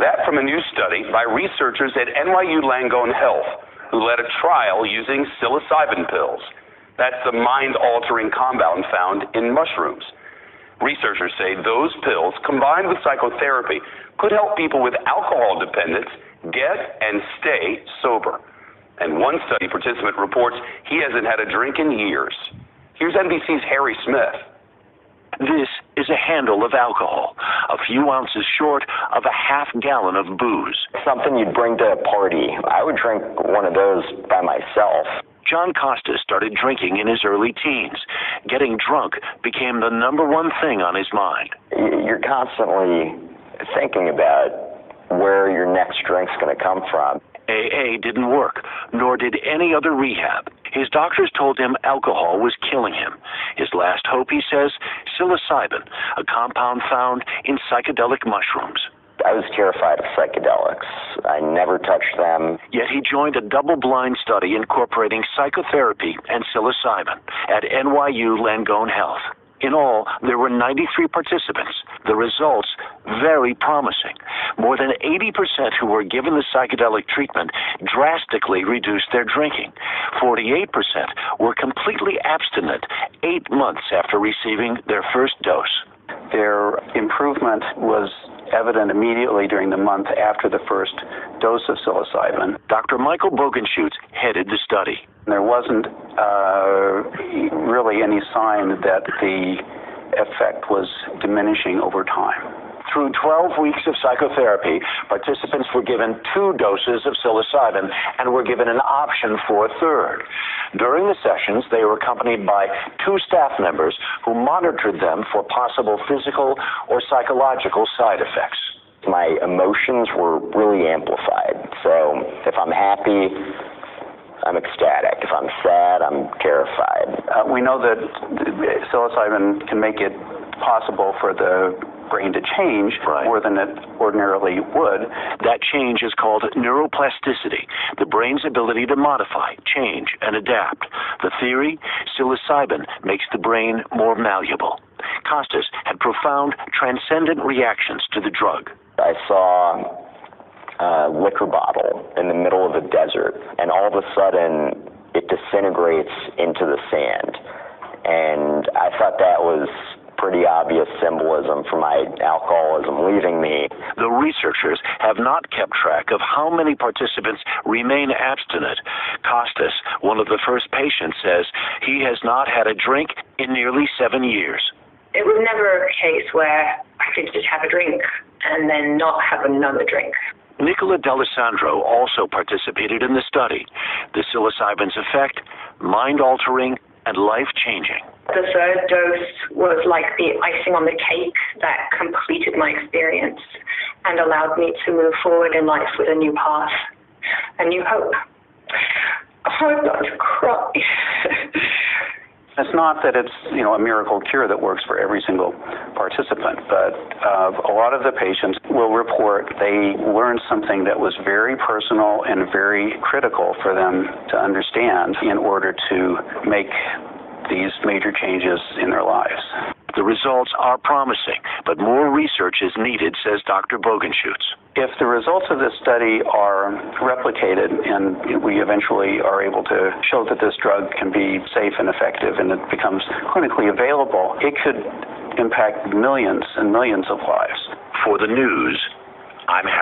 That from a new study by researchers at NYU Langone Health, who led a trial using psilocybin pills. That's the mind-altering compound found in mushrooms. Researchers say those pills, combined with psychotherapy, could help people with alcohol dependence get and stay sober. And one study participant reports he hasn't had a drink in years. Here's NBC's Harry Smith. This is a handle of alcohol, a few ounces short of a half gallon of booze. Something you'd bring to a party. I would drink one of those by myself. John Costas started drinking in his early teens. Getting drunk became the number one thing on his mind. You're constantly thinking about where your next drink's going to come from. AA didn't work, nor did any other rehab. His doctors told him alcohol was killing him. His last hope, he says, psilocybin, a compound found in psychedelic mushrooms. I was terrified of psychedelics. I never touched them. Yet he joined a double-blind study incorporating psychotherapy and psilocybin at NYU Langone Health. In all, there were 93 participants. The results, very promising. More than 80% who were given the psychedelic treatment drastically reduced their drinking. 48% were completely abstinent 8 months after receiving their first dose. Their improvement was evident immediately during the month after the first dose of psilocybin. Dr. Michael Bogenschutz headed the study. There wasn't really any sign that the effect was diminishing over time. Through 12 weeks of psychotherapy, participants were given 2 doses of psilocybin and were given an option for a third. During the sessions, they were accompanied by 2 staff members who monitored them for possible physical or psychological side effects. My emotions were really amplified. So if I'm happy, I'm ecstatic. If I'm sad, I'm terrified. We know that psilocybin can make it possible for the brain to change more than it ordinarily would. That change is called neuroplasticity, the brain's ability to modify, change, and adapt. The theory, psilocybin makes the brain more malleable. Costas had profound, transcendent reactions to the drug. I saw a liquor bottle in the middle of a desert, and all of a sudden it disintegrates into the sand. And I thought that was pretty obvious symbolism for my alcoholism leaving me. The researchers have not kept track of how many participants remain abstinent. Costas, one of the first patients, says he has not had a drink in nearly 7 years. It was never a case where I could just have a drink and then not have another drink. Nicola D'Alessandro also participated in the study. The psilocybin's effect, mind-altering and life-changing. The third dose was like the icing on the cake that completed my experience and allowed me to move forward in life with a new path, a new hope. I'm not to cry. It's not that it's, a miracle cure that works for every single participant, but a lot of the patients will report they learned something that was very personal and very critical for them to understand in order to make these major changes in their lives. The results are promising, but more research is needed, says Dr. Bogenschutz. If the results of this study are replicated and we eventually are able to show that this drug can be safe and effective and it becomes clinically available, it could impact millions and millions of lives. For the news, I'm Harry.